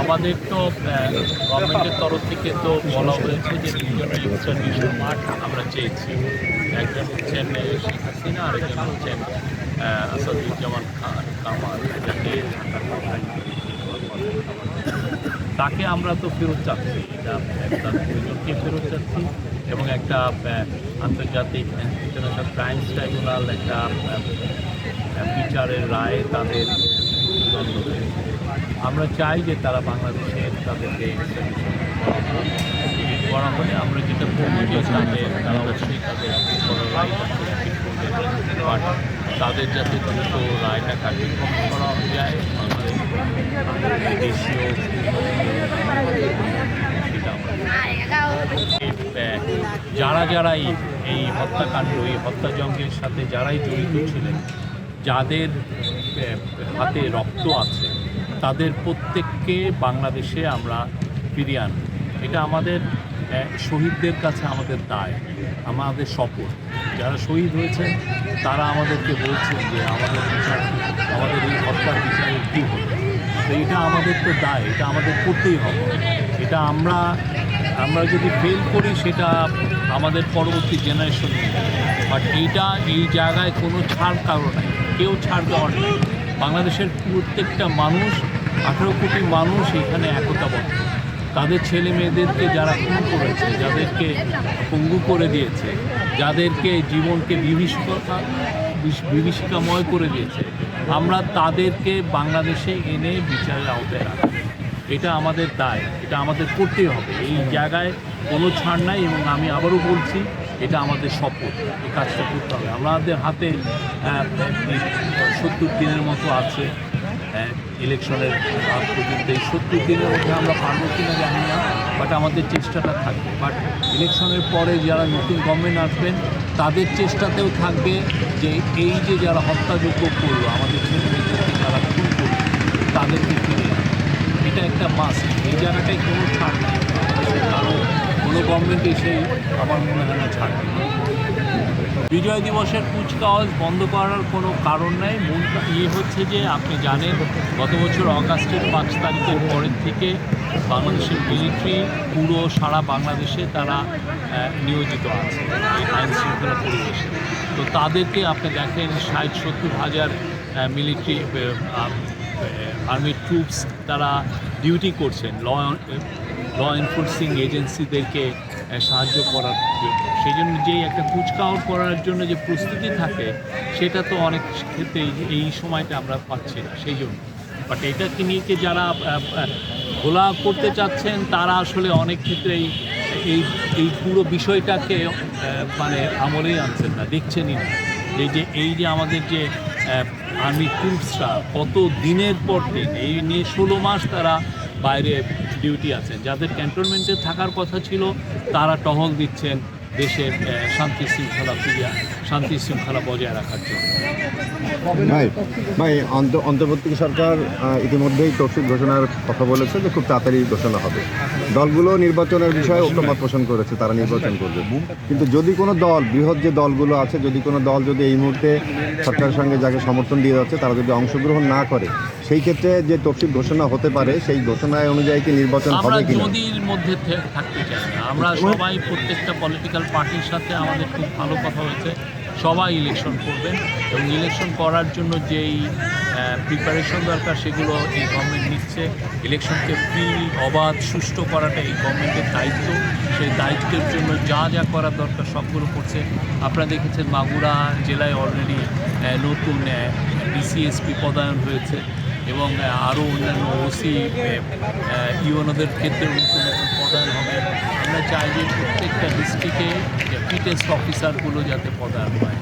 আমাদের তো গভর্নমেন্টের তরফ থেকে তো বলা হয়েছে যে দুজন এক্সট্রাডিশন আমরা চেয়েছি। একজন হচ্ছেন শেখ হাসিনা, আরেকজন হচ্ছেন আসাদুজ্জামান খান কামাল, যাকে তাকে আমরা তো ফেরত চাচ্ছি। একটা দুজনকে ফেরত চাচ্ছি এবং একটা আন্তর্জাতিক ইন্টারন্যাশনাল ক্রাইমস ট্রাইব্যুনাল একটা বিচারের রায় তাদের দণ্ড হয়েছে। আমরা চাই যে তারা বাংলাদেশে তাদেরকে করা হলে আমরা যেটা করবো যে তারা অবশ্যই তাদের রায় বাট তাদের যাতে দ্রুত রায়টা কার্যক্রম করা যায় আমাদের দেশীয় যারা যারাই এই হত্যাকাণ্ড এই হত্যাযজ্ঞের সাথে যারাই জড়িত ছিলেন, যাদের হাতে রক্ত আছে, তাদের প্রত্যেককে বাংলাদেশে আমরা ফিরিয়ে আনব। এটা আমাদের শহীদদের কাছে আমাদের দায়, আমাদের শপথ। যারা শহীদ হয়েছেন তারা আমাদেরকে বলছেন যে আমাদের বিচার, আমাদের এই হত্যার বিচারের কী হবে। তো এটা আমাদের তো দায়, এটা আমাদের করতেই হবে। এটা আমরা যদি ফেল করি সেটা আমাদের পরবর্তী জেনারেশন নেই। বাট এইটা এই জায়গায় কোনো ছাড় কারো নাই, কেউ ছাড় দেওয়ার নেই। বাংলাদেশের প্রত্যেকটা মানুষ, 18 কোটি মানুষ এখানে একতাবদ্ধ। তাদের ছেলে মেয়েদেরকে যারা খুন করেছে, যাদেরকে পঙ্গু করে দিয়েছে, যাদেরকে জীবনকে বিভীষিকাময় করে দিয়েছে, আমরা তাদেরকে বাংলাদেশে এনে বিচারের আওতায় রাখি। এটা আমাদের দায়, এটা আমাদের করতেই হবে। এই জায়গায় কোনো ছাড় নাই এবং আমি আবারও বলছি এটা আমাদের শপথ, এই কাজটা করতে হবে। আমাদের হাতে 70 দিনের মতো আছে ইলেকশনের আগ পর্যন্ত। এই 70 দিনের মধ্যে আমরা পারবো কিনা জানি না, বাট আমাদের চেষ্টাটা থাকবে। বাট ইলেকশনের পরে যারা নতুন গভর্নমেন্ট আসবেন তাদের চেষ্টাতেও থাকবে যে এই যে যারা হত্যাযোগ্য করলো, আমাদের ছেলেমেয়েদেরকে যারা খুন করলো, তাদেরকে ফিরে এটা একটা মাস্ট। এই জায়গাটায় কোনো ছাড় নেই, কারণ কোনো গভর্নমেন্ট এসে আমার মনে হয় না ছাড় নেই। বিজয় দিবসের কুচকাওয়াজ বন্ধ করার কোনো কারণ নেই। মূল হচ্ছে যে আপনি জানেন গত বছর অগাস্টের 5 তারিখের পরের থেকে বাংলাদেশের মিলিটারি পুরো সারা বাংলাদেশে তারা নিয়োজিত আছে এই আইন শৃঙ্খলা পরিবেশে। তো তাদেরকে আপনি দেখেন 60-70 হাজার মিলিটারি আর্মি ট্রুপস তারা ডিউটি করছেন ল এনফোর্সিং এজেন্সিদেরকে সাহায্য করার জন্য। সেই জন্য যেই একটা কুচকাওয়াজ করার জন্য যে প্রস্তুতি থাকে সেটা তো অনেক ক্ষেত্রে এই সময়টা আমরা পাচ্ছি না, সেই জন্য। বাট এটাকে নিয়ে যারা ঘোলা করতে চাচ্ছেন তারা আসলে অনেক ক্ষেত্রেই এই পুরো বিষয়টাকে মানে আমলেই আনছেন না, দেখছেনই না। এই যে আমাদের যে আর্মি ট্রুপসরা কত দিনের পর দিন এই নিয়ে 16 মাস তারা বাইরে ডিউটি আছেন, যাদের ক্যান্টনমেন্টে থাকার কথা ছিল তারা টহল দিচ্ছেন দেশের শান্তি শৃঙ্খলা বজায় রাখার জন্য। ভাই অন্তর্বর্তী সরকার ইতিমধ্যেই তফসিল ঘোষণার কথা বলেছে যে খুব তাড়াতাড়ি ঘোষণা হবে। দলগুলো নির্বাচনের বিষয়ে ঐক্যমত পোষণ করেছে, তারা নির্বাচন করবে। কিন্তু যদি কোনো দল, বৃহৎ যে দলগুলো আছে, যদি কোনো দল যদি এই মুহূর্তে সরকারের সঙ্গে যাকে সমর্থন দিয়ে যাচ্ছে তারা যদি অংশগ্রহণ না করে, সেই ক্ষেত্রে যে তফসিল ঘোষণা হতে পারে সেই ঘোষণায় অনুযায়ী কি নির্বাচন হবে কিনা? মোদির মধ্যে থাকতে চাই না আমরা। সবাই প্রত্যেকটা পলিটিক্যাল পার্টির সাথে আমাদের খুব ভালো কথা হয়েছে, সবাই ইলেকশন করবেন এবং ইলেকশন করার জন্য যেই প্রিপারেশন দরকার সেগুলো এই গভর্নমেন্ট নিচ্ছে। ইলেকশনকে ফ্রি, অবাধ, সুষ্ঠু করাটা এই গভর্নমেন্টের দায়িত্ব। সেই দায়িত্বের জন্য যা যা করার দরকার সবগুলো করছে। আপনারা দেখেছেন মাগুরা জেলায় অলরেডি নতুন ডিসিএসপি পদায়ন হয়েছে এবং আরও অন্যান্য ওসি ইউএনওদের ক্ষেত্রে নতুন নতুন পদায়ন হবে। আমরা চাই যে প্রত্যেকটা ডিস্ট্রিক্টে ফিটেস্ট অফিসারগুলো যাতে পদায়ন হয়।